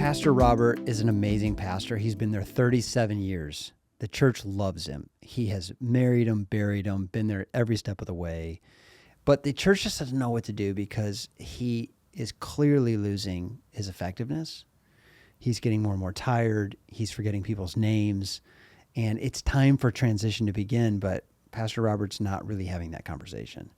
Pastor Robert is an amazing pastor. He's been there 37 years. The church loves him. He has married him, buried him, been there every step of the way. But the church just doesn't know what to do because he is clearly losing his effectiveness. He's getting more and more tired. He's forgetting people's names. And it's time for transition to begin, but Pastor Robert's not really having that conversation.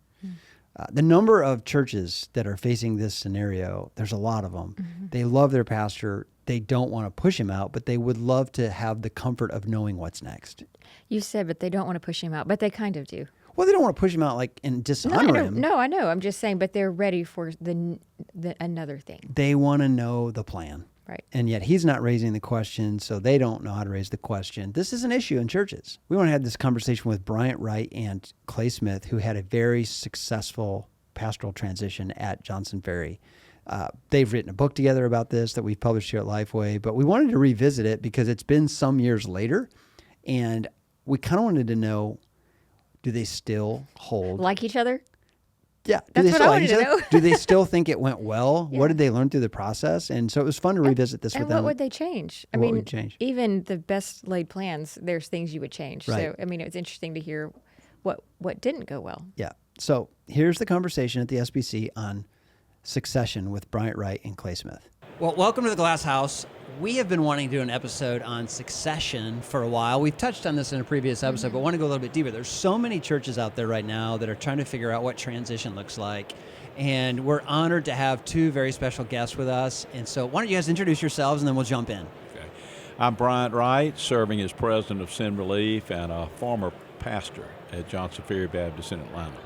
The number of churches that are facing this scenario, there's a lot of them. Mm-hmm. They love their pastor. They don't want to push him out, but they would love to have the comfort of knowing what's next. You said, but they don't want to push him out, but they kind of do. Well, they don't want to push him out and dishonor him. No, I know. I'm just saying, but they're ready for the another thing. They want to know the plan. Right. And yet he's not raising the question, so they don't know how to raise the question. This is an issue in churches. We want to have this conversation with Bryant Wright and Clay Smith, who had a very successful pastoral transition at Johnson Ferry. They've written a book together about this that we've published here at Lifeway, but we wanted to revisit it because it's been some years later, and we kind of wanted to know, do they still hold? Like each other? Yeah. That's what I wanted to know. Do they still think it went well? Yeah. What did they learn through the process? And so it was fun to revisit this with them. And what would they change? What would change? Even the best laid plans, there's things you would change. Right. So, it was interesting to hear what didn't go well. Yeah. So here's the conversation at the SBC on succession with Bryant Wright and Clay Smith. Well, welcome to the Glass House. We have been wanting to do an episode on succession for a while. We've touched on this in a previous episode, but want to go a little bit deeper. There's so many churches out there right now that are trying to figure out what transition looks like. And we're honored to have two very special guests with us. And so why don't you guys introduce yourselves and then we'll jump in. Okay. I'm Bryant Wright, serving as president of Sin Relief and a former pastor at Johnson Ferry Baptist in Atlanta.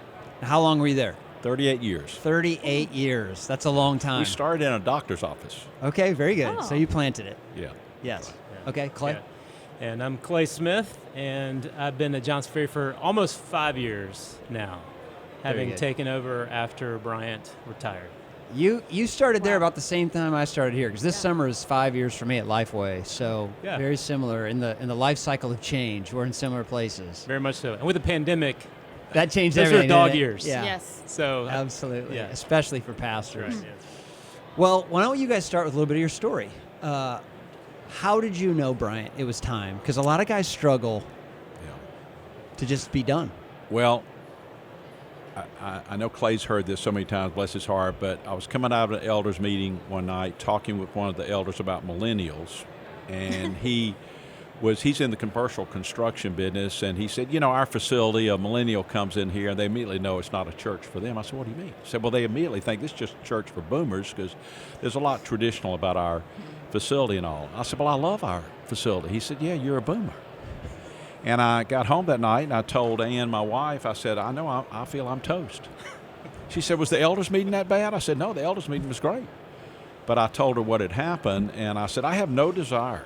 How long were you there? 38 years. 38 years. That's a long time. We started in a doctor's office. Okay, very good. Oh. So you planted it. Yeah. Yes. Yeah. Okay, Clay? Yeah. And I'm Clay Smith, and I've been at Johnson Ferry for almost 5 years now, having taken over after Bryant retired. You started there about the same time I started here, because this summer is 5 years for me at Lifeway. So very similar in the life cycle of change. We're in similar places. Very much so. And with the pandemic, that changed those everything. are dog years. Yeah. Yes. So absolutely. Yeah. Especially for pastors. Right, yes. Well, why don't you guys start with a little bit of your story? How did you know, Bryant, it was time? Because a lot of guys struggle to just be done. Well, I know Clay's heard this so many times, bless his heart, but I was coming out of an elders meeting one night talking with one of the elders about millennials, and he's in the commercial construction business, and he said, our facility, a millennial comes in here, and they immediately know it's not a church for them. I said, what do you mean? He said, well, they immediately think this is just a church for boomers because there's a lot traditional about our facility and all. I said, well, I love our facility. He said, yeah, you're a boomer. And I got home that night, and I told Ann, my wife, I said, I feel I'm toast. She said, was the elders meeting that bad? I said, no, the elders meeting was great. But I told her what had happened, and I said, I have no desire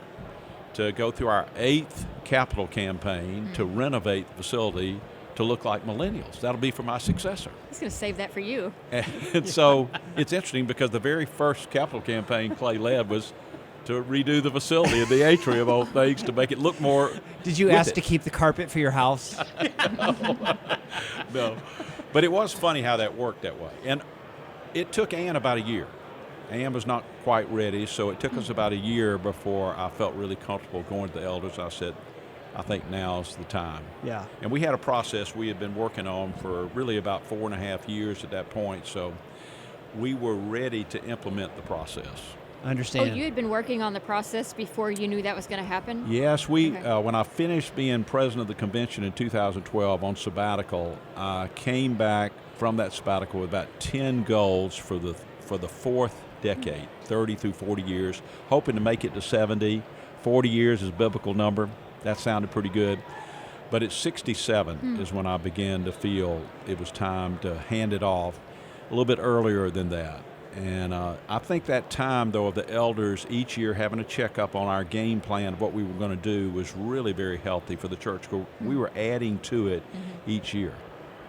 to go through our 8th capital campaign to renovate the facility to look like millennials. That'll be for my successor. He's going to save that for you. And so it's interesting because the very first capital campaign Clay led was to redo the facility and the atrium of things to make it look more. Did you ask to keep the carpet for your house? No. But it was funny how that worked that way. And it took Ann about a year. Ann was not quite ready, so it took us about a year before I felt really comfortable going to the elders. I said, I think now's the time. Yeah. And we had a process we had been working on for really about 4.5 years at that point, so we were ready to implement the process. I understand. Oh, you had been working on the process before you knew that was going to happen? Yes, when I finished being president of the convention in 2012 on sabbatical, I came back from that sabbatical with about 10 goals for the fourth decade, 30 through 40 years, hoping to make it to 70. 40 years is a biblical number. That sounded pretty good. But at 67 is when I began to feel it was time to hand it off, a little bit earlier than that. And I think that time, though, of the elders each year having a checkup on our game plan of what we were going to do was really very healthy for the church. We were adding to it each year.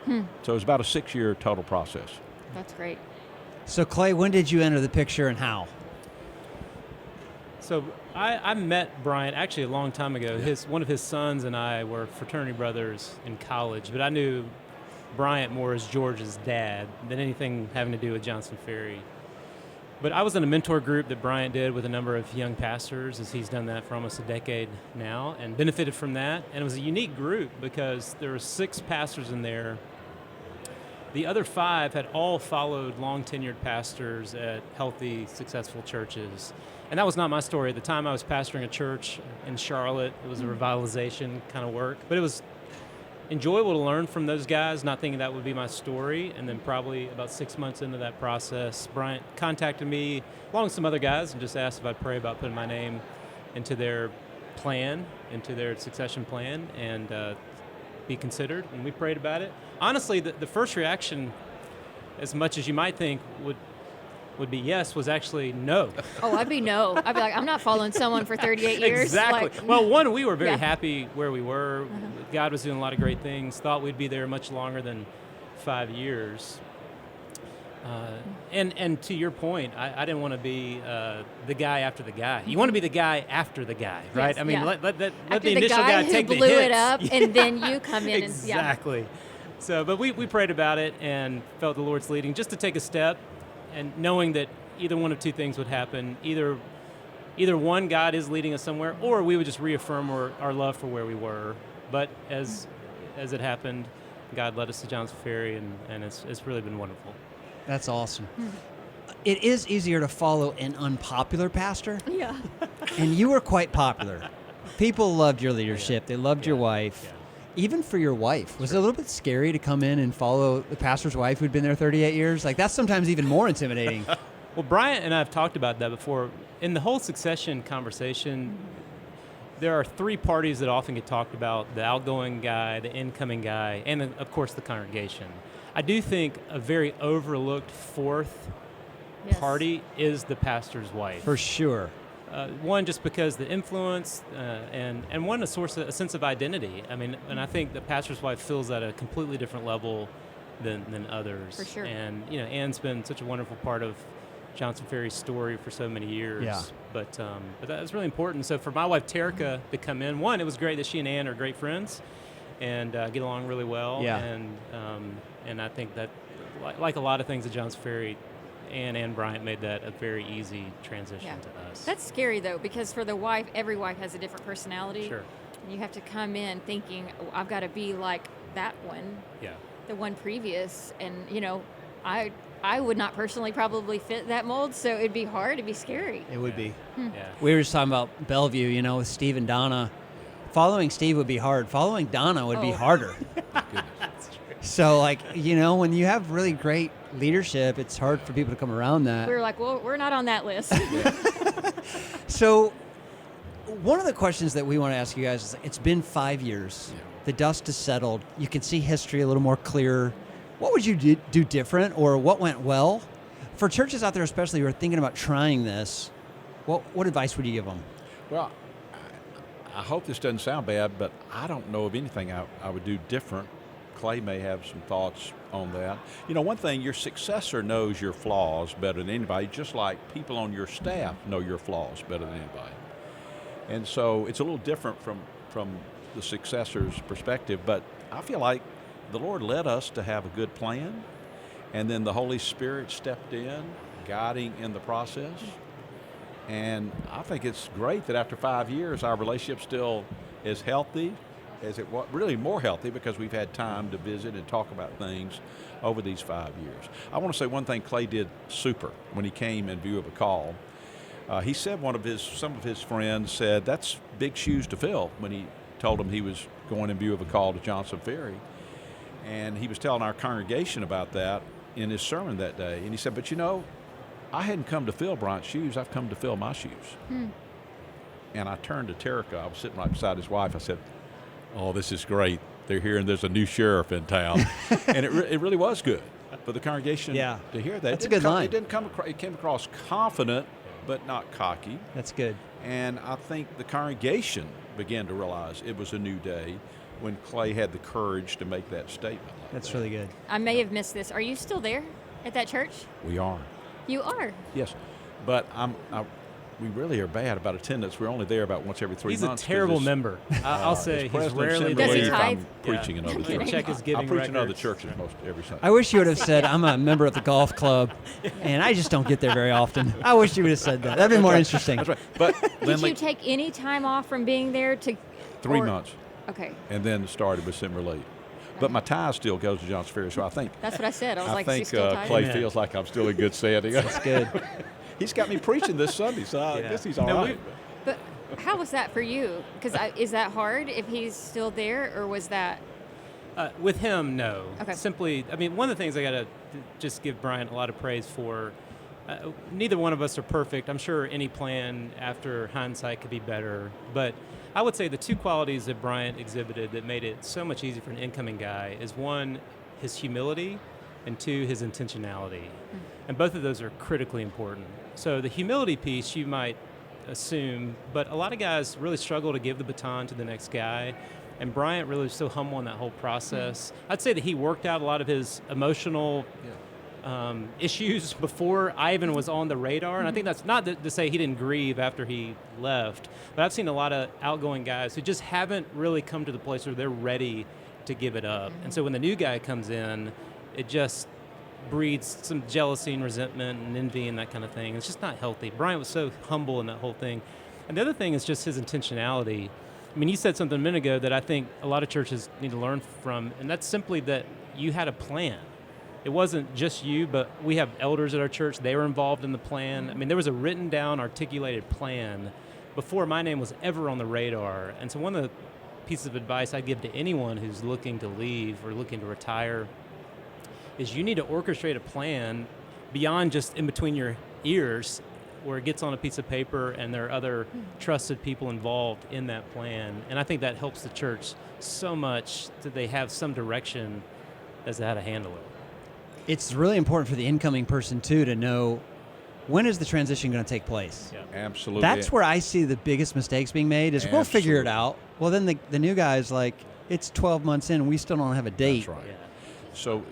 So it was about a 6-year total process. That's great. So, Clay, when did you enter the picture and how? So I met Bryant actually a long time ago. One of his sons and I were fraternity brothers in college, but I knew Bryant more as George's dad than anything having to do with Johnson Ferry. But I was in a mentor group that Bryant did with a number of young pastors, as he's done that for almost a decade now, and benefited from that. And it was a unique group because there were 6 pastors in there. The other 5 had all followed long-tenured pastors at healthy, successful churches. And that was not my story. At the time, I was pastoring a church in Charlotte. It was a revitalization kind of work. But it was enjoyable to learn from those guys, not thinking that would be my story. And then probably about 6 months into that process, Bryant contacted me, along with some other guys, and just asked if I'd pray about putting my name into their plan, into their succession plan, and be considered. And we prayed about it. Honestly, the first reaction, as much as you might think would be yes, was actually no. Oh, I'd be no. I'd be like, I'm not following someone for 38 years. Exactly. Like, well, one, we were very Yeah. happy where we were. God was doing a lot of great things. Thought we'd be there much longer than 5 years. And to your point, I didn't want to be the guy after the guy. You want to be the guy after the guy, right? Yes, I mean, yeah. let the after initial the guy who take the blew hits. it up, and then you come in and yeah. Exactly. So, but we prayed about it and felt the Lord's leading just to take a step, and knowing that either one of 2 things would happen. Either one, God is leading us somewhere, or we would just reaffirm our love for where we were. But as it happened, God led us to Johnson Ferry, and it's really been wonderful. That's awesome. It is easier to follow an unpopular pastor, Yeah. and you were quite popular. People loved your leadership. They loved your wife. Yeah. Even for your wife, was it a little bit scary to come in and follow the pastor's wife who'd been there 38 years? Like, that's sometimes even more intimidating. Well, Bryant and I have talked about that before. In the whole succession conversation, there are 3 parties that often get talked about: the outgoing guy, the incoming guy, and of course the congregation. I do think a very overlooked 4th Yes. party is the pastor's wife. For sure. One, just because the influence, and one, a sense of identity. I mean, and I think the pastor's wife fills at a completely different level than others. For sure. And Anne's been such a wonderful part of Johnson Ferry's story for so many years. Yeah. But that's really important. So for my wife Terica to come in, one, it was great that she and Anne are great friends and get along really well. Yeah. And I think that, like a lot of things at Johnson Ferry, Anne and Bryant made that a very easy transition Yeah. to us. That's scary, though, because for the wife, every wife has a different personality. Sure. You have to come in thinking, oh, I've got to be like that one, Yeah. the one previous. And, I would not personally probably fit that mold, so it'd be hard. It'd be scary. It would be. Yeah. We were just talking about Bellevue, with Steve and Donna. Following Steve would be hard. Following Donna would be Oh. harder. That's true. So, when you have really great leadership, it's hard for people to come around that. We were like, well, we're not on that list. So, one of the questions that we want to ask you guys is, it's been 5 years. Yeah. The dust has settled. You can see history a little more clear. What would you do different, or what went well? For churches out there especially who are thinking about trying this, what advice would you give them? Well, I hope this doesn't sound bad, but I don't know of anything I would do different. Clay may have some thoughts on that. One thing, your successor knows your flaws better than anybody, just like people on your staff know your flaws better than anybody. And so it's a little different from the successor's perspective, but I feel like the Lord led us to have a good plan, and then the Holy Spirit stepped in, guiding in the process. And I think it's great that after 5 years, our relationship still is healthy, as it was really more healthy because we've had time to visit and talk about things over these 5 years. I want to say one thing Clay did super when he came in view of a call. He said some of his friends said that's big shoes to fill when he told them he was going in view of a call to Johnson Ferry. And he was telling our congregation about that in his sermon that day. And he said, but I hadn't come to fill Bryant's shoes. I've come to fill my shoes. And I turned to Terica. I was sitting right beside his wife. I said, oh, this is great. They're hearing there's a new sheriff in town. And it really was good for the congregation to hear that. That's a good line. It came across confident, but not cocky. That's good. And I think the congregation began to realize it was a new day when Clay had the courage to make that statement. That's really good. I may have missed this. Are you still there at that church? We are. You are. Yes. But we really are bad about attendance. We're only there about once every 3 He's months. a terrible member. I'll say he's rarely Does he there. tithe? I'm preaching in other Yeah. churches. Check his I giving preach in other records. churches most every Sunday. I wish you would have said, I'm a member of the golf club, and I just don't get there very often. I wish you would have said that. That'd be more interesting. That's right. But Did Lynley, you take any time off from being there to? 3 or- months, Okay, and then started with Sim Relief. But my tie still goes to John's Ferry, so I think that's what I said. I was like, is he think still tired? Clay Yeah. feels like I'm still in good standing. That's good. He's got me preaching this Sunday, so I Yeah. guess he's all No, right. But how was that for you? Because is that hard if he's still there, or was that? With him, no. Okay. Simply, I mean, one of the things I got to just give Bryant a lot of praise for, neither one of us are perfect. I'm sure any plan after hindsight could be better. But I would say the two qualities that Bryant exhibited that made it so much easier for an incoming guy is one, his humility, and two, his intentionality. And both of those are critically important. So the humility piece you might assume, but a lot of guys really struggle to give the baton to the next guy. And Bryant really was so humble in that whole process. I'd say that he worked out a lot of his emotional issues before I even was on the radar. And I think that's not to say he didn't grieve after he left, but I've seen a lot of outgoing guys who just haven't really come to the place where they're ready to give it up. And so when the new guy comes in, it just breeds some jealousy and resentment and envy and that kind of thing. It's just not healthy. Bryant was so humble in that whole thing. And the other thing is just his intentionality. I mean, you said something a minute ago that I think a lot of churches need to learn from, and that's simply that you had a plan. It wasn't just you, but we have elders at our church. They were involved in the plan. I mean, there was a written down, articulated plan before my name was ever on the radar. And so one of the pieces of advice I give to anyone who's looking to leave or looking to retire is you need to orchestrate a plan beyond just in between your ears where it gets on a piece of paper and there are other trusted people involved in that plan. And I think that helps the church so much that they have some direction as to how to handle it. It's really important for the incoming person, too, to know when is the transition going to take place. Yeah. Absolutely. That's where I see the biggest mistakes being made is we'll figure it Absolutely. out. Well, then the new guy's like, it's 12 months in and we still don't have a date. That's right. Yeah.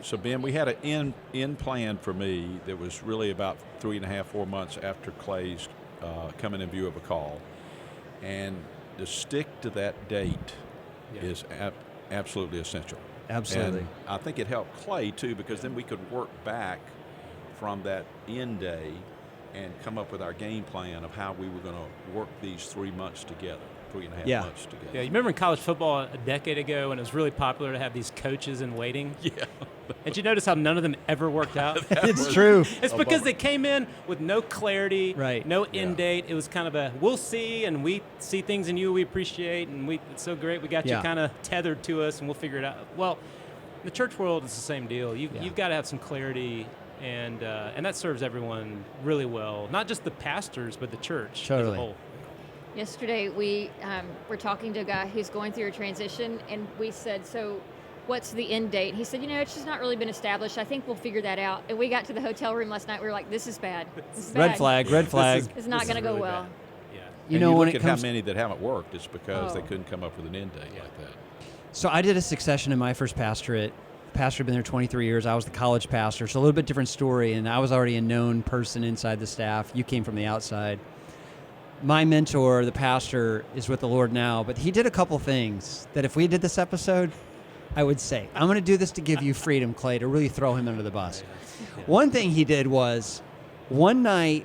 So Ben, we had an in plan for me that was really about 3.5, 4 months after Clay's coming in view of a call, and to stick to that date is absolutely essential. Absolutely. And I think it helped Clay too, because then we could work back from that end day and come up with our game plan of how we were going to work these 3 months together, 3.5 months together. Yeah, you remember in college football a decade ago when it was really popular to have these coaches in waiting? Yeah. Did you notice how none of them ever worked out? It's true. It's because they came in with no clarity, Right. no end date. It was kind of a, we'll see, and we see things in you we appreciate, and it's so great. We got you Yeah. kind of tethered to us, and we'll figure it out. Well, in the church world, it's the same deal. You've got to have some clarity, and that serves everyone really well. Not just the pastors, but the church as a Totally. whole. Yesterday, we were talking to a guy who's going through a transition, and we said, so what's the end date? He said, it's just not really been established. I think we'll figure that out. And we got to the hotel room last night. We were like, this is bad. This is Red bad. flag, red flag. It's not going to go really well. bad. Yeah. You And know, you when look it at comes how many that haven't worked, it's because they Oh. couldn't come up with an end date like that. So I did a succession in my first pastorate. The pastor had been there 23 years. I was the college pastor, so a little bit different story. And I was already a known person inside the staff. You came from the outside. My mentor, the pastor, is with the Lord now, but he did a couple things that if we did this episode, I would say, I'm going to do this to give you freedom, Clay, to really throw him under the bus. One thing he did was one night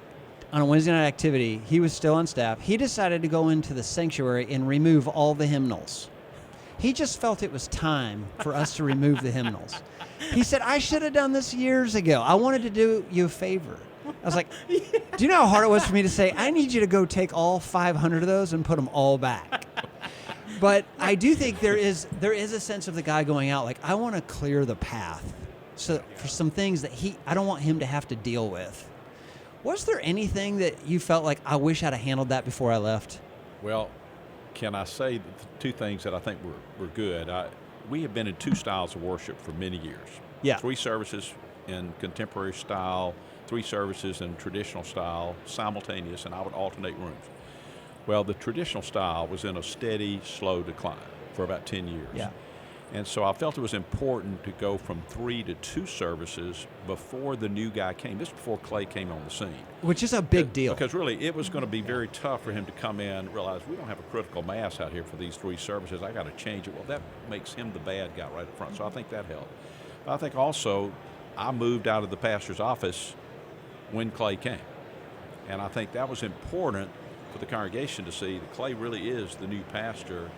on a Wednesday night activity, he was still on staff. He decided to go into the sanctuary and remove all the hymnals. He just felt it was time for us to remove the hymnals. He said, I should have done this years ago. I wanted to do you a favor. I was like, do you know how hard it was for me to say, I need you to go take all 500 of those and put them all back? But I do think there is a sense of the guy going out, like, I want to clear the path so for some things that I don't want him to have to deal with. Was there anything that you felt like, I wish I'd have handled that before I left? Well, can I say two things that I think were good? We have been in two styles of worship for many years. Yeah. 3 services in contemporary style, 3 services in traditional style, simultaneous, and I would alternate rooms. Well, the traditional style was in a steady, slow decline for about 10 years. Yeah. And so I felt it was important to go from 3 to 2 services before the new guy came. This is before Clay came on the scene. Which is a big deal. Because really, it was going to be very tough for him to come in, realize we don't have a critical mass out here for these 3 services. I got to change it. Well, that makes him the bad guy right up front. So I think that helped. But I think also I moved out of the pastor's office when Clay came. And I think that was important for the congregation to see that Clay really is the new pastor.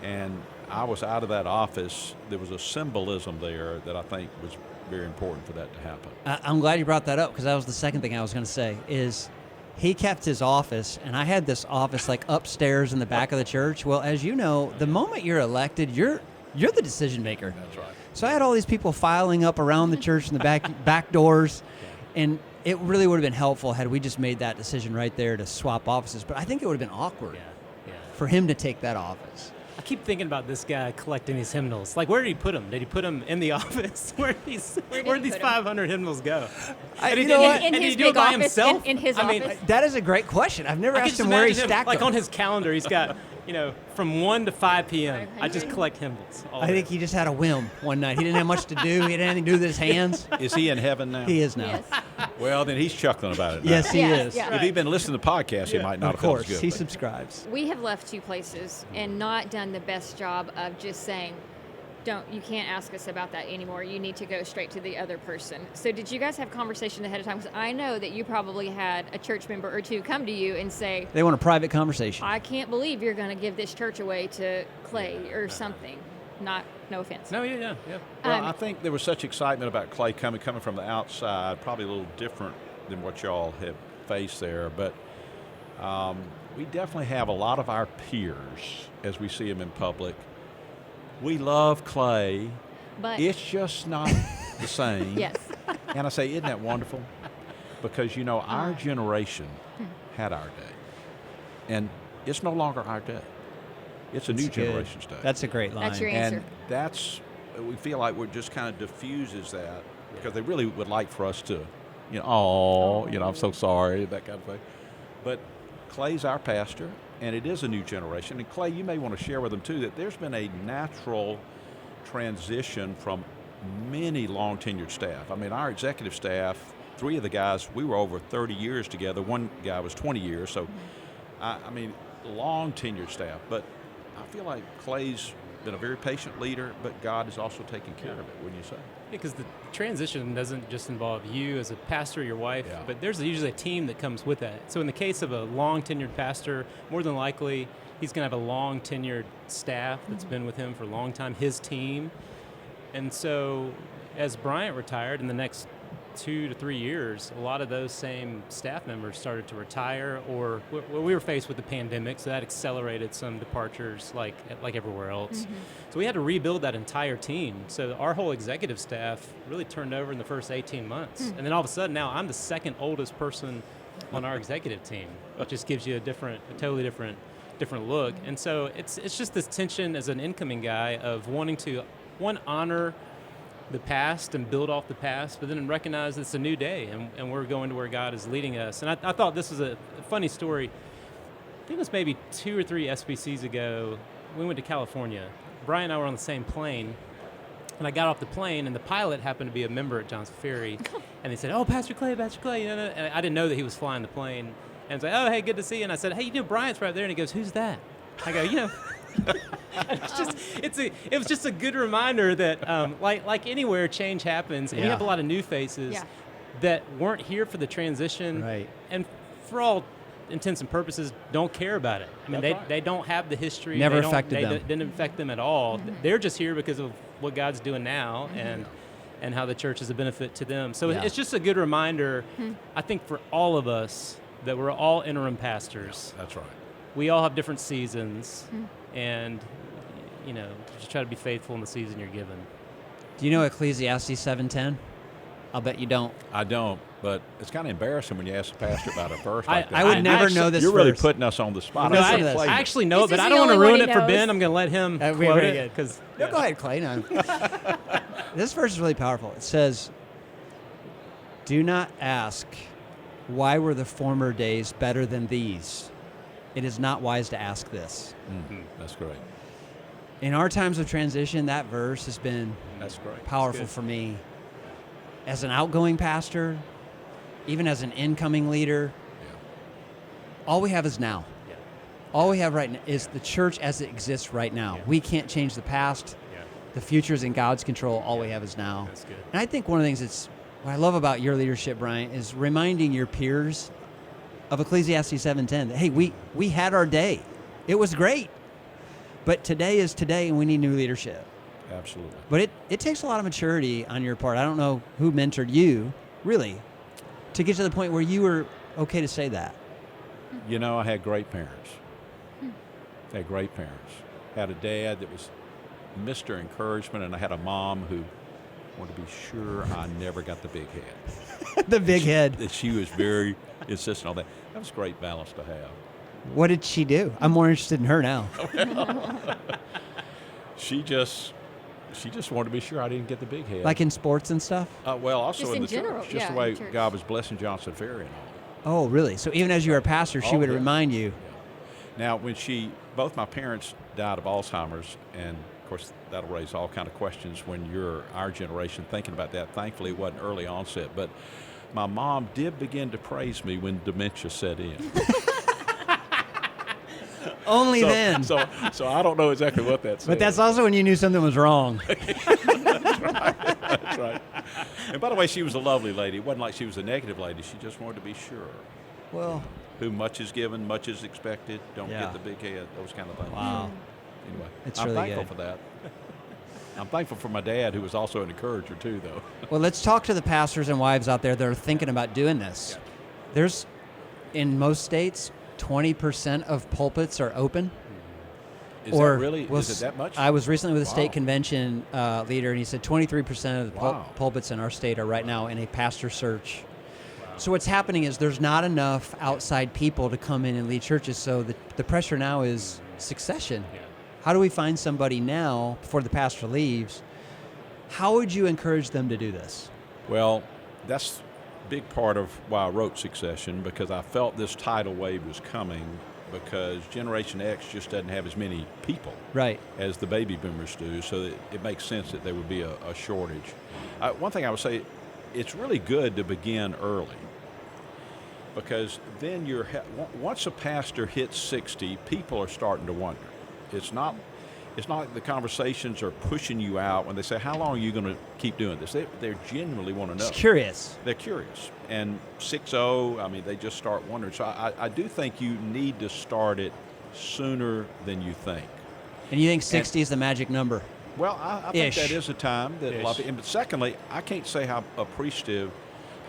And I was out of that office. There was a symbolism there that I think was very important for that to happen. I'm glad you brought that up, because that was the second thing I was going to say is he kept his office, and I had this office like upstairs in the back of the church. Well, as you know, the moment you're elected, you're the decision maker. That's right. So I had all these people filing up around the church in the back doors, and it really would have been helpful had we just made that decision right there to swap offices. But I think it would have been awkward for him to take that office. I keep thinking about this guy collecting these hymnals. Like, where did he put them? Did he put them in the office? Where did these 500 hymnals go? You know what? In And his did he do it big by office, himself? in his I mean, office. That is a great question. I've never I asked can him just where he imagine him, stacked like them. on his calendar, he's got, from 1 to 5 p.m. I just 500. collect hymnals. I think he just had a whim one night. He didn't have much to do. He didn't have anything to do with his hands. Is he in heaven now? He is now. Yes. Well, then he's chuckling about it now. Yes, he Yes, is. yeah. If he'd been listening to the podcast, he might not Of have felt course, as good. he but- subscribes. We have left 2 places and not done the best job of just saying, you can't ask us about that anymore. You need to go straight to the other person. So did you guys have conversation ahead of time? Because I know that you probably had a church member or 2 come to you and say, They want a private conversation. I can't believe you're going to give this church away to Clay or something. No offense. No, yeah. Well, I think there was such excitement about Clay coming from the outside, probably a little different than what y'all have faced there. But we definitely have a lot of our peers, as we see them in public. We love Clay. But It's just not the same. yes. And I say, isn't that wonderful? Because, our generation had our day. And it's no longer our day. It's a new That's good. generation's day. That's a great line. That's your answer. And we feel like we're just kind of diffuses that because they really would like for us to, I'm so sorry, that kind of thing. But Clay's our pastor, and it is a new generation. And Clay, you may want to share with them too that there's been a natural transition from many long tenured staff. I mean, our executive staff, 3 of the guys, we were over 30 years together. 1 guy was 20 years. So, long tenured staff. But I feel like Clay's been a very patient leader, but God is also taking care of it, wouldn't you say? Because the transition doesn't just involve you as a pastor, your wife, but there's usually a team that comes with that. So in the case of a long-tenured pastor, more than likely, he's going to have a long-tenured staff that's been with him for a long time, his team. And so as Bryant retired in the next 2 to 3 years, a lot of those same staff members started to retire, or we were faced with the pandemic, so that accelerated some departures like everywhere else. Mm-hmm. So we had to rebuild that entire team. So our whole executive staff really turned over in the first 18 months. And then all of a sudden now I'm the second oldest person on our executive team, which just gives you a totally different look. And so it's just this tension as an incoming guy of wanting to, honor the past and build off the past, but then recognize it's a new day and we're going to where God is leading us. And I thought this was a funny story. I think it was maybe 2 or 3 SBCs ago. We went to California. Brian and I were on the same plane, and I got off the plane, and the pilot happened to be a member at Johns Ferry. And they said, "Oh, Pastor Clay. And I didn't know that he was flying the plane. And I was like, "Oh, hey, good to see you." And I said, "Hey, Bryant's right there." And he goes, "Who's that?" I go, it was just a good reminder that like anywhere, change happens, and we have a lot of new faces that weren't here for the transition, Right. and for all intents and purposes don't care about it. I mean, they don't have the history. Never they don't- affected they them. Didn't affect them at all. Mm-hmm. They're just here because of what God's doing now and how the church is a benefit to them. So it's just a good reminder, I think, for all of us that we're all interim pastors. That's right. We all have different seasons, and just try to be faithful in the season you're given. Do you know Ecclesiastes 7:10? I'll bet you don't. I don't, but it's kind of embarrassing when you ask the pastor about a verse like that. I would never actually- know this You're really verse. putting us on the spot. No, Listen I to can't this. play I it. actually know it, This but is I the don't want to only one ruin he it for knows. Ben. I'm going to let him That'd be quote very it. good. 'Cause, No, go ahead, Clay. No. This verse is really powerful. It says, "Do not ask, why were the former days better than these? It is not wise to ask this." That's great. In our times of transition, that verse has been That's great. powerful for me. As an outgoing pastor, even as an incoming leader, all we have is now. Yeah. All we have right now is the church as it exists right now. Yeah. We can't change the past. Yeah. The future is in God's control. All we have is now. That's good. And I think one of the things that's what I love about your leadership, Bryant, is reminding your peers of Ecclesiastes 7:10 that, hey, we had our day. It was great. But today is today, and we need new leadership. Absolutely. But it takes a lot of maturity on your part. I don't know who mentored you, really, to get to the point where you were okay to say that. You know, I had great parents. Had great parents. Had a dad that was Mr. Encouragement, and I had a mom who wanted to be sure I never got the big head. The big head. That she was very insistent on that. That was a great balance to have. What did she do? I'm more interested in her now. She just wanted to be sure I didn't get the big head. Like in sports and stuff? Well, also Just in in the general, church, just yeah, the way in church. God was blessing Johnson Ferry and all. Oh, really? So even as you were a pastor, she Oh, would yeah. remind you. Now, when both my parents died of Alzheimer's, and of course that'll raise all kind of questions when you're our generation thinking about that. Thankfully, it wasn't early onset, but my mom did begin to praise me when dementia set in. Only then. So I don't know exactly what that said. But that's also when you knew something was wrong. That's right. And by the way, she was a lovely lady. It wasn't like she was a negative lady. She just wanted to be sure. Well, Who much is given, much is expected. Don't Yeah. get the big head. Those kind of things. wow. Anyway, It's I'm really thankful good. for that. I'm thankful for my dad, who was also an encourager too, though. Well, let's talk to the pastors and wives out there that are thinking about doing this. There's, in most states, 20% of pulpits are open. Is that really? well, Is it that much? I was recently with a state Wow. convention leader, and he said 23% of the Wow. pulpits in our state are right now in a pastor search. So what's happening is there's not enough outside people to come in and lead churches, so the pressure now is succession. Yeah. How do we find somebody now before the pastor leaves? How would you encourage them to do this? Well, that's a big part of why I wrote Succession, because I felt this tidal wave was coming, because Generation X just doesn't have as many people Right. as the baby boomers do, so it makes sense that there would be a shortage. One thing I would say, it's really good to begin early, because then once a pastor hits 60, people are starting to wonder. It's not like the conversations are pushing you out when they say, how long are you going to keep doing this? They genuinely want to know. Just curious. They're curious. And 6-0, I mean, they just start wondering. So I do think you need to start it sooner than you think. And you think 60 is the magic number? Well, I think Ish. that is a time that a lot of people, but secondly, I can't say how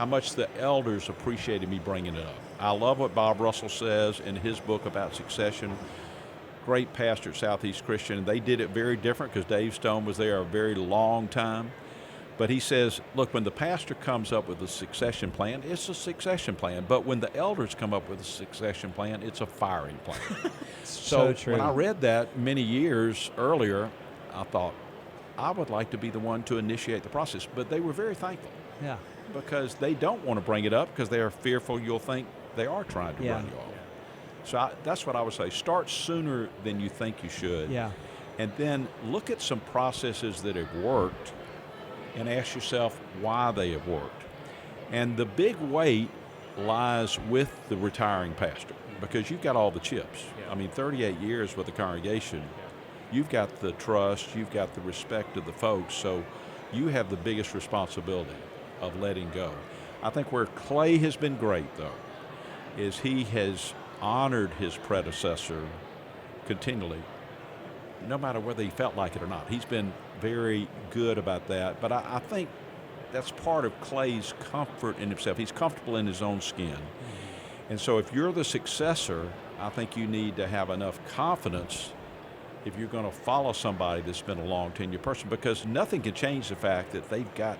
much the elders appreciated me bringing it up. I love what Bob Russell says in his book about succession. Great pastor at Southeast Christian, and they did it very different because Dave Stone was there a very long time. But he says, look, when the pastor comes up with a succession plan, it's a succession plan. But when the elders come up with a succession plan, it's a firing plan. So true. When I read that many years earlier, I thought, I would like to be the one to initiate the process. But they were very thankful, Yeah. because they don't want to bring it up because they are fearful you'll think they are trying to Yeah. run you off. So that's what I would say. Start sooner than you think you should. Yeah. And then look at some processes that have worked and ask yourself why they have worked. And the big weight lies with the retiring pastor, because you've got all the chips. Yeah. I mean, 38 years with the congregation, you've got the trust, you've got the respect of the folks, so you have the biggest responsibility of letting go. I think where Clay has been great, though, is he has honored his predecessor continually, no matter whether he felt like it or not. He's been very good about that. But I think that's part of Clay's comfort in himself. He's comfortable in his own skin. And so if you're the successor, I think you need to have enough confidence if you're going to follow somebody that's been a long tenure person, because nothing can change the fact that they've got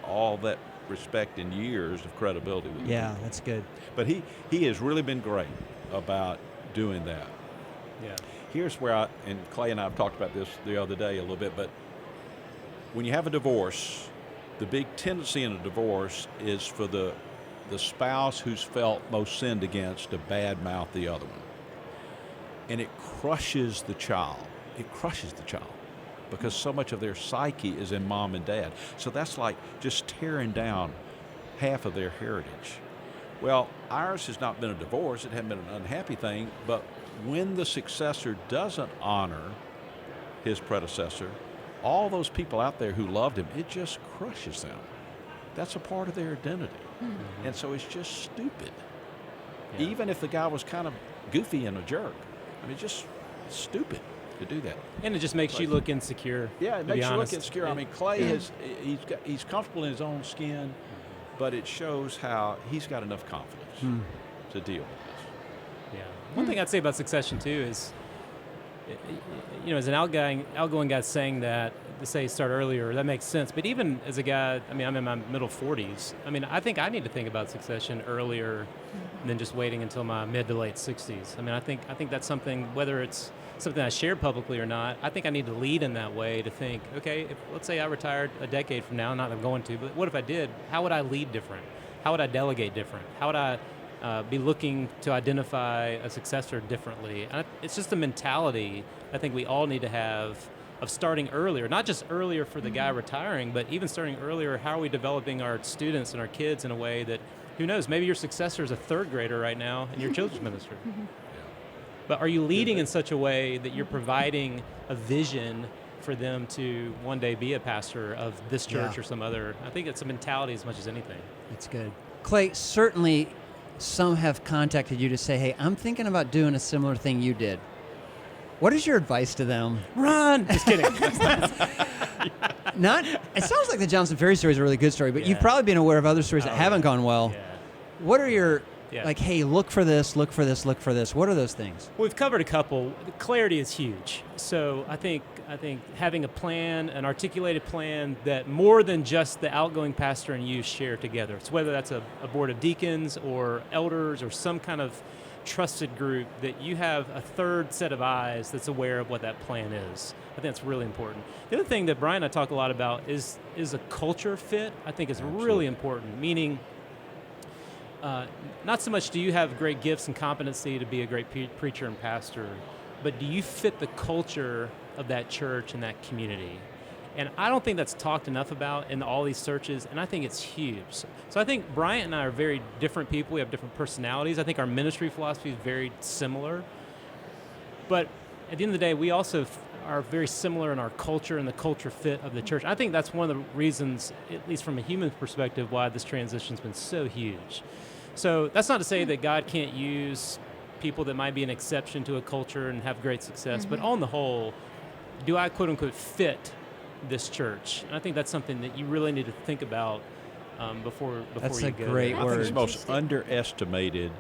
all that respect and years of credibility with Yeah, people. that's good. But he has really been great about doing that. Yeah. Here's where and Clay and I have talked about this the other day a little bit, but when you have a divorce, the big tendency in a divorce is for the spouse who's felt most sinned against to badmouth the other one. And it crushes the child. it crushes the child because so much of their psyche is in mom and dad. So that's like just tearing down half of their heritage. Well, ours has not been a divorce. It hasn't been an unhappy thing. But when the successor doesn't honor his predecessor, all those people out there who loved him, it just crushes them. That's a part of their identity. And so it's just stupid. Yeah. Even if the guy was kind of goofy and a jerk. I mean, just stupid to do that. And it just makes you look insecure. Yeah, it to be makes you honest. look insecure. I mean, Clay he's comfortable in his own skin, but it shows how he's got enough confidence to deal with this. Yeah. One thing I'd say about succession too is, as an outgoing guy saying that, to say start earlier, that makes sense. But even as a guy, I mean, I'm in my middle 40s. I mean, I think I need to think about succession earlier than just waiting until my mid to late 60s. I mean, I think that's something, whether it's something I share publicly or not, I think I need to lead in that way to think, okay, let's say I retired a decade from now, not that I'm going to, but what if I did? How would I lead different? How would I delegate different? How would I be looking to identify a successor differently? And it's just a mentality I think we all need to have of starting earlier, not just earlier for the guy retiring, but even starting earlier, how are we developing our students and our kids in a way that, who knows, maybe your successor is a third grader right now in your children's ministry. But are you leading in such a way that you're providing a vision for them to one day be a pastor of this church or some other? I think it's a mentality as much as anything. That's good. Clay, certainly some have contacted you to say, hey, I'm thinking about doing a similar thing you did. What is your advice to them? Run! Just kidding. It sounds like the Johnson Ferry story is a really good story, but you've probably been aware of other stories that haven't gone well. Yeah. What are your, like, hey, look for this, look for this, look for this. What are those things? Well, we've covered a couple. Clarity is huge. So I think having a plan, an articulated plan that more than just the outgoing pastor and you share together. So whether that's a board of deacons or elders or some kind of trusted group, that you have a third set of eyes that's aware of what that plan is. I think that's really important. The other thing that Brian and I talk a lot about is a culture fit. I think is really important, meaning not so much do you have great gifts and competency to be a great preacher and pastor, but do you fit the culture of that church and that community? And I don't think that's talked enough about in all these searches, and I think it's huge. So I think Bryant and I are very different people. We have different personalities. I think our ministry philosophy is very similar. But at the end of the day, we also are very similar in our culture and the culture fit of the church. I think that's one of the reasons, at least from a human perspective, why this transition's been so huge. So that's not to say that God can't use people that might be an exception to a culture and have great success, but on the whole, do I quote unquote fit this church? And I think that's something that you really need to think about before That's you a go great there. I think word. it's the most underestimated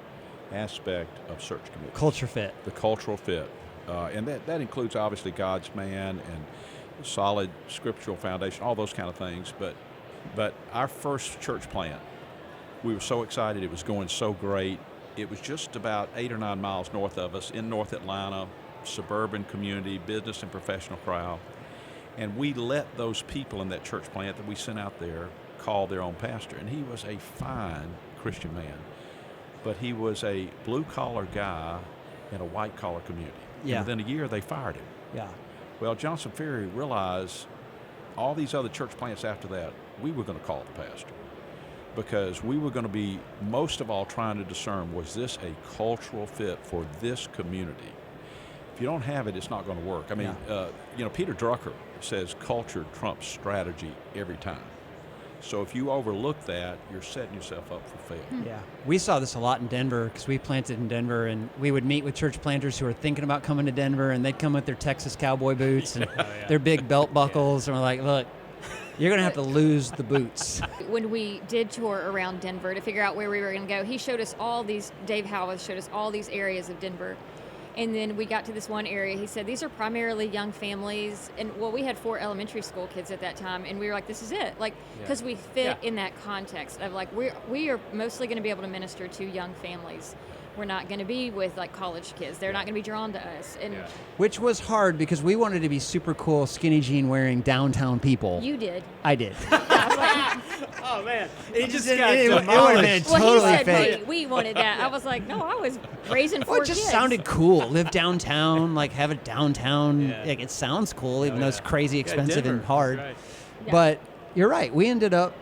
aspect of search committee. Culture fit. The cultural fit. And that includes obviously God's man and solid scriptural foundation, all those kind of things. But our first church plant, we were so excited. It was going so great. It was just about 8 or 9 miles north of us in North Atlanta, suburban community, business and professional crowd. And we let those people in that church plant that we sent out there call their own pastor. And he was a fine Christian man, but he was a blue-collar guy in a white-collar community. Yeah. And within a year, they fired him. Yeah. Well, Johnson Ferry realized all these other church plants after that, we were going to call the pastor because we were going to be, most of all, trying to discern, was this a cultural fit for this community? If you don't have it, it's not going to work. I mean, Peter Drucker says culture trumps strategy every time. So if you overlook that, you're setting yourself up for failure. Yeah. We saw this a lot in Denver because we planted in Denver, and we would meet with church planters who were thinking about coming to Denver, and they'd come with their Texas cowboy boots and their big belt buckles, and we're like, look, you're going to have to lose the boots. When we did tour around Denver to figure out where we were going to go, he showed us Dave Howarth showed us all these areas of Denver. And then we got to this one area. He said, these are primarily young families. And well, we had 4 elementary school kids at that time. And we were like, this is it. Like, because we fit in that context of like, we are mostly going to be able to minister to young families. We're not going to be with like college kids. They're not going to be drawn to us. And Which was hard because we wanted to be super cool, skinny jean wearing downtown people. you did. I did. I was like, Oh man, it just It- got it- it would've demolished. been Well, Totally he said fake. we wanted that. I was like, no, I was raising four Well, it just kids. sounded cool. Live downtown, like have it downtown. Yeah. Like, it sounds cool, even though it's yeah. crazy Yeah, expensive Denver, and hard. that's right. Yeah. But you're right. We ended up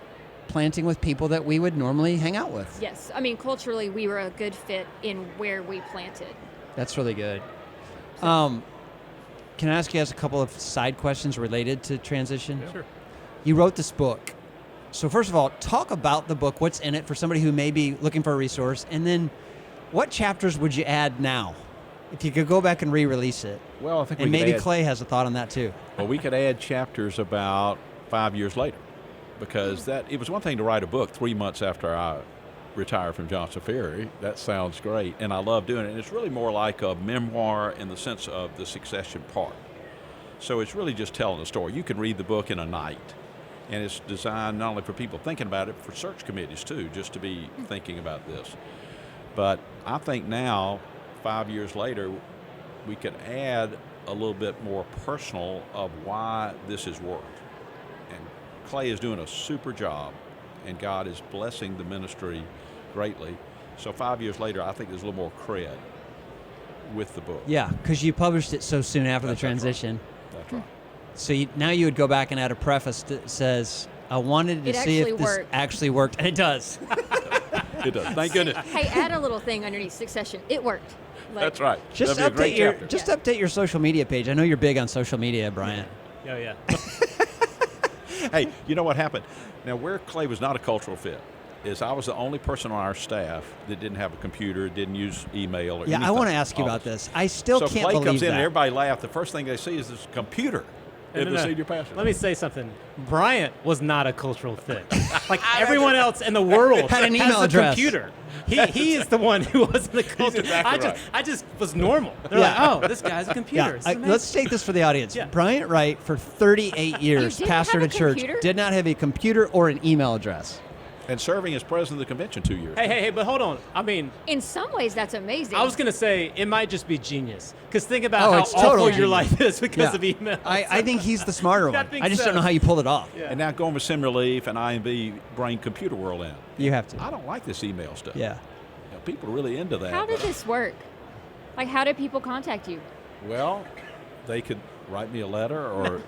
planting with people that we would normally hang out with. Yes, I mean culturally, we were a good fit in where we planted. That's really good. Can I ask you guys a couple of side questions related to transition? Sure. You wrote this book. So first of all, talk about the book. What's in it for somebody who may be looking for a resource? And then what chapters would you add now? If you could go back and re-release it. Well, I think And we could maybe add, Clay has a thought on that too. Well, we could add chapters about 5 years later, because it was one thing to write a book 3 months after I retired from Johnson Ferry. That sounds great, and I love doing it. And it's really more like a memoir in the sense of the succession part. So it's really just telling a story. You can read the book in a night, and it's designed not only for people thinking about it, for search committees too, just to be thinking about this. But I think now, 5 years later, we could add a little bit more personal of why this has worked. And Clay is doing a super job, and God is blessing the ministry greatly. So 5 years later, I think there's a little more cred with the book. Yeah, because you published it so soon after the transition. That's right. So now you would go back and add a preface that says, I wanted to It see if actually this worked. actually worked. And it does. It does. Thank goodness. Hey, add a little thing underneath succession. It worked. Like, That's right. Just That'd be a update great chapter. Yeah. update your social media page. I know you're big on social media, Bryant. Oh yeah. Hey, you know what happened? Now, where Clay was not a cultural fit is I was the only person on our staff that didn't have a computer, didn't use email or Yeah, anything. I want to ask you All about this. this. I still So can't Clay believe comes in that. and everybody laughed. The first thing they see is this computer in the senior pastor. Let me say something. Bryant was not a cultural fit. Like everyone else in the world Had an has email a address. computer. He is the one who wasn't a cultural. exactly right. I just was normal. They're Yeah. like, oh, this guy's a computer. This is amazing. Let's take this for the audience. Yeah. Bryant Wright, for 38 years, didn't pastored have a a church, computer? did not have a computer or an email address. And serving as president of the convention 2 years. Hey, but hold on. I mean, in some ways, that's amazing. I was going to say it might just be genius. Because think about Oh, how it's awful totally your genius. life is because Yeah. of email. I think he's the smarter one. think I just so. don't know how you pulled it off. Yeah. And now going with Sim Relief and IMB bring computer world in. You have to. I don't like this email stuff. Yeah. You know, people are really into that. How did but- this work? Like, how did people contact you? Well, they could write me a letter, or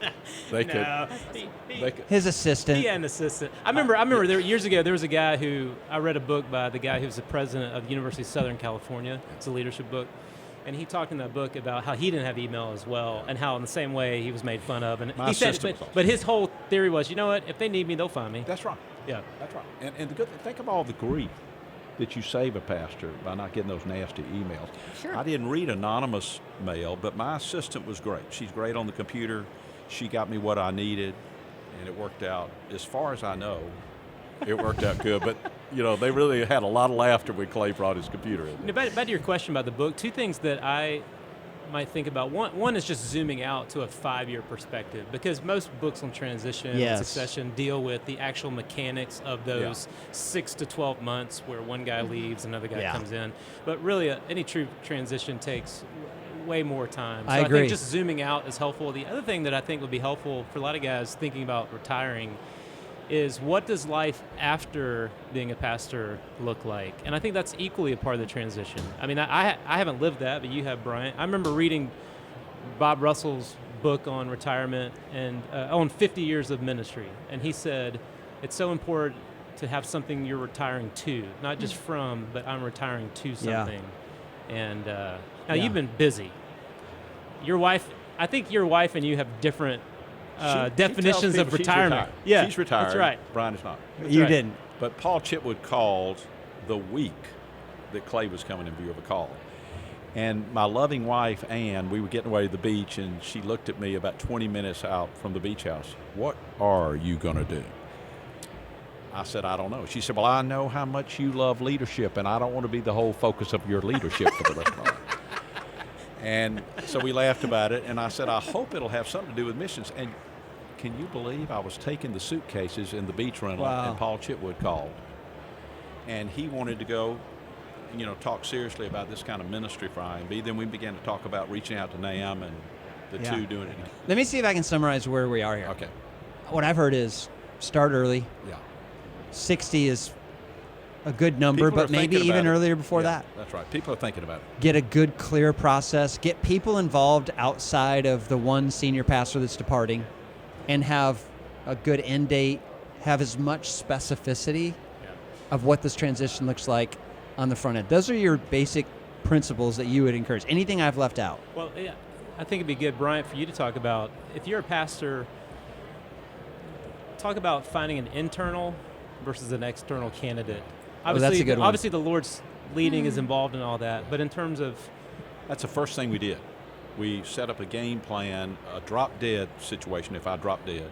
they could. No. They could. His assistant. He had an assistant. I remember there years ago there was a guy who I read a book by the guy who was the president of the University of Southern California. It's a leadership book. And he talked in that book about how he didn't have email as well, and how in the same way he was made fun of. And My he said, assistant was but his whole theory was, you know what? If they need me, they'll find me. That's right. Yeah. That's right. And the good think of all the grief that you save a pastor by not getting those nasty emails. Sure. I didn't read anonymous mail, but my assistant was great. She's great on the computer. She got me what I needed, and it worked out. As far as I know, it worked out good. But, you know, they really had a lot of laughter when Clay brought his computer in. Now, back to your question about the book, two things that I might think about. One is just zooming out to a 5-year perspective, because most books on transition Yes. and succession deal with the actual mechanics of those 6 to 12 months where one guy leaves, another guy Yeah. comes in. But really, any true transition takes way more time. So I agree. think just zooming out is helpful. The other thing that I think would be helpful for a lot of guys thinking about retiring is, what does life after being a pastor look like? And I think that's equally a part of the transition. I mean, I haven't lived that, but you have, Bryant. I remember reading Bob Russell's book on retirement and on 50 years of ministry. And he said, it's so important to have something you're retiring to, not just from, but I'm retiring to something. And now you've been busy. Your wife, I think your wife and you have different She tells definitions people of she's retirement. retired. Yeah, She's retired. That's right. Brian is not. You right. didn't. But Paul Chitwood called the week that Clay was coming in view of a call. And my loving wife, Ann, we were getting away to the beach, and she looked at me about 20 minutes out from the beach house. What are you going to do? I said, I don't know. She said, well, I know how much you love leadership, and I don't want to be the whole focus of your leadership for the rest of my life. And so we laughed about it, and I said, I hope it'll have something to do with missions. And can you believe I was taking the suitcases in the beach rental, Wow. and Paul Chitwood called. And he wanted to go, you know, talk seriously about this kind of ministry for IMB. Then we began to talk about reaching out to NAM and the Yeah. two doing it. Let me see if I can summarize where we are here. Okay. What I've heard is start early, Yeah. 60 is a good number, People are but maybe thinking even about it. earlier before Yeah, that. That's right. People are thinking about it. Get a good, clear process. Get people involved outside of the one senior pastor that's departing, and have a good end date. Have as much specificity of what this transition looks like on the front end. Those are your basic principles that you would encourage. Anything I've left out? Well, yeah, I think it'd be good, Bryant, for you to talk about, if you're a pastor, talk about finding an internal versus an external candidate. Obviously, that's a good one. Obviously, the Lord's leading is involved in all that, but in terms of... That's the first thing we did. We set up a game plan, a drop-dead situation if I drop dead.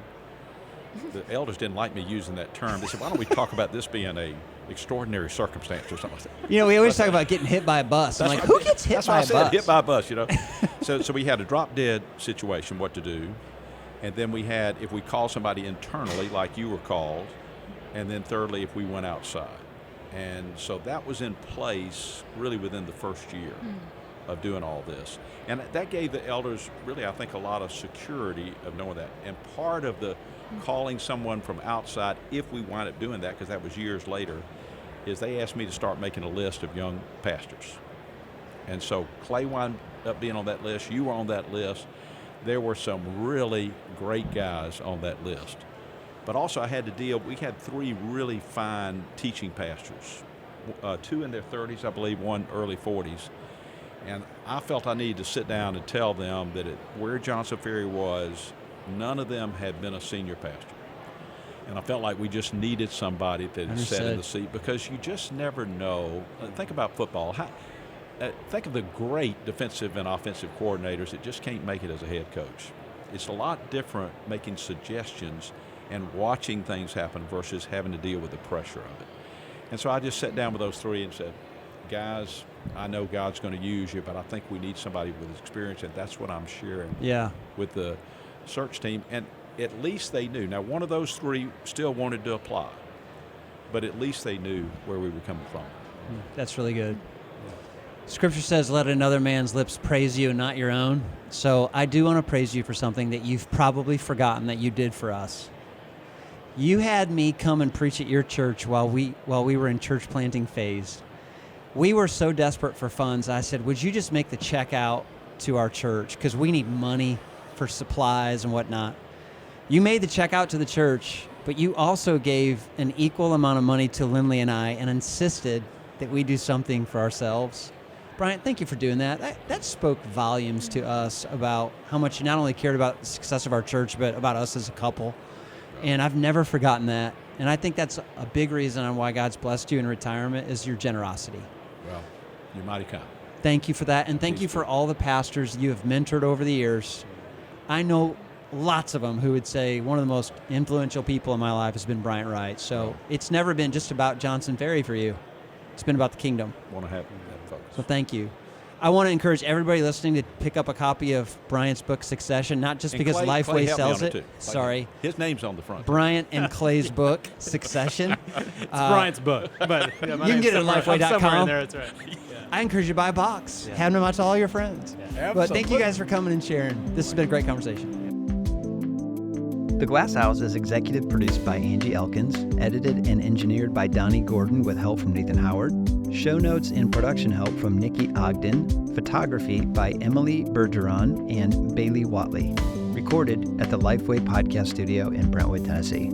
The elders didn't like me using that term. They said, why don't we talk about this being a extraordinary circumstance or something like that. You know, we always talk about getting hit by a bus. I'm like, who gets hit by a bus? Hit by a bus, you know. So we had a drop-dead situation, what to do. And then we had, if we call somebody internally, like you were called, and then thirdly, if we went outside. And so that was in place really within the first year of doing all this. And that gave the elders really, I think, a lot of security of knowing that. And part of the calling someone from outside, if we wind up doing that, because that was years later, is they asked me to start making a list of young pastors. And so Clay wound up being on that list. You were on that list. There were some really great guys on that list. But also I had to deal, we had 3 really fine teaching pastors, 2 in their 30s, I believe, 1 early 40s. And I felt I needed to sit down and tell them that where Johnson Ferry was, none of them had been a senior pastor. And I felt like we just needed somebody that had sat in the seat, because you just never know. Think about football. Think of the great defensive and offensive coordinators that just can't make it as a head coach. It's a lot different making suggestions and watching things happen versus having to deal with the pressure of it. And so I just sat down with those 3 and said, guys, I know God's going to use you, but I think we need somebody with experience, and that's what I'm sharing with the search team. And at least they knew. Now, one of those 3 still wanted to apply, but at least they knew where we were coming from. That's really good. Scripture says, let another man's lips praise you and not your own. So I do want to praise you for something that you've probably forgotten that you did for us. You had me come and preach at your church while we were in church planting phase. We were so desperate for funds. I said, would you just make the check out to our church? Because we need money for supplies and whatnot. You made the check out to the church, but you also gave an equal amount of money to Lynley and I and insisted that we do something for ourselves. Bryant, thank you for doing that. That spoke volumes to us about how much you not only cared about the success of our church, but about us as a couple. And I've never forgotten that. And I think that's a big reason on why God's blessed you in retirement is your generosity. Well, you're mighty kind. Thank you for that. And thank you for all the pastors you have mentored over the years. I know lots of them who would say one of the most influential people in my life has been Bryant Wright. So it's never been just about Johnson Ferry for you. It's been about the kingdom. Want to have that focus. So thank you. I want to encourage everybody listening to pick up a copy of Bryant's book, Succession, not just because Clay Lifeway helped me sells on it. too. Sorry. His name's on the front. Bryant and Clay's book, Succession. It's Bryant's book. But you can get it at lifeway.com. Somewhere in there, that's right. Yeah. I encourage you to buy a box. Yeah. Hand them out to all your friends. Yeah. But thank you guys for coming and sharing. This has been a great conversation. The Glass House is executive produced by Angie Elkins, edited and engineered by Donnie Gordon with help from Nathan Howard. Show notes and production help from Nikki Ogden. Photography by Emily Bergeron and Bailey Watley. Recorded at the Lifeway Podcast Studio in Brentwood, Tennessee.